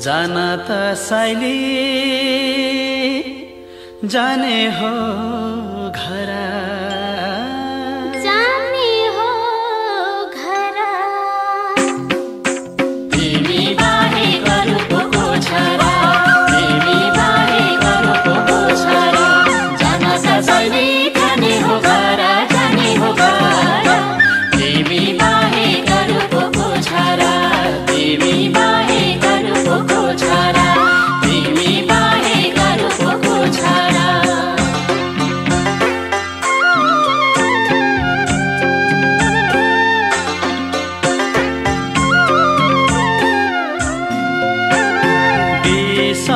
जान त साइली जाने हो घर जाने हो घर तिमी बाहेक अरूको को छ र तिमी बाहेक अरूको को छ र जान त साइली जाने हो घर जाने हो घर तिमी बाहेक अरूको को छ र तिमी बाहेक अरूको को छ र तिमी बाहेक अरूको को छ र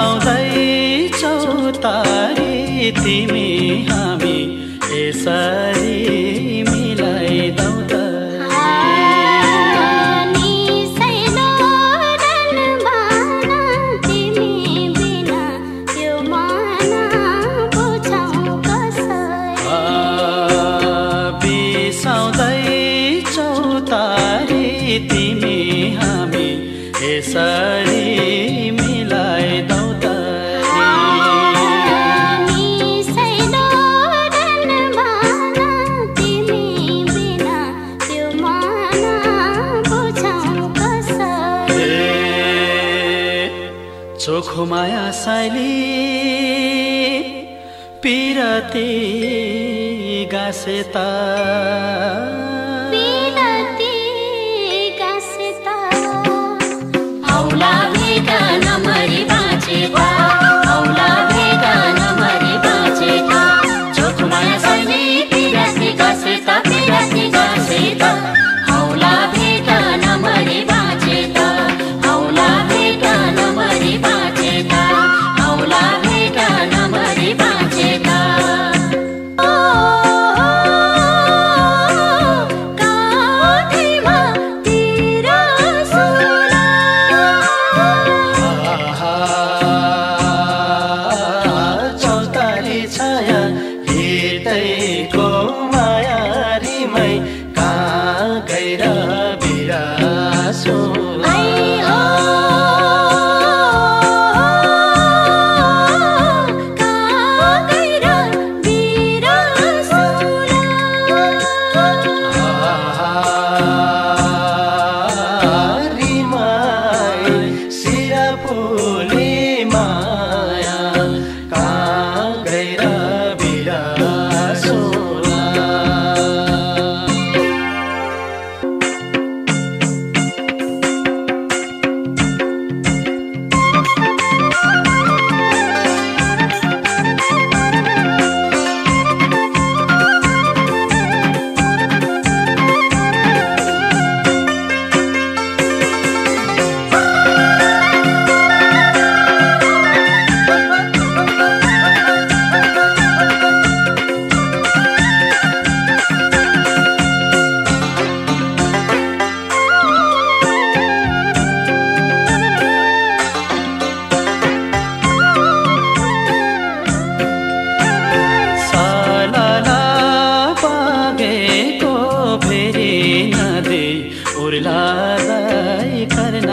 बिसाउँदैछौ तारी तिमी हामी यसरी मिलाइदौ त बिसाउँदैछौ तारी तिमी हामी यसरी मिलाइदौ त चोखो माया साइली पिरती गासे त औला भेगा नमरी बाँचेका औला भेगा नमरी बाँचेका चोखो माया साइली पिरती गासे त औला भेगा नमरी बाँचेका औला भेगा नमरी बाँचेका औला भेगा नमरी बाँचेका उर्लादै करना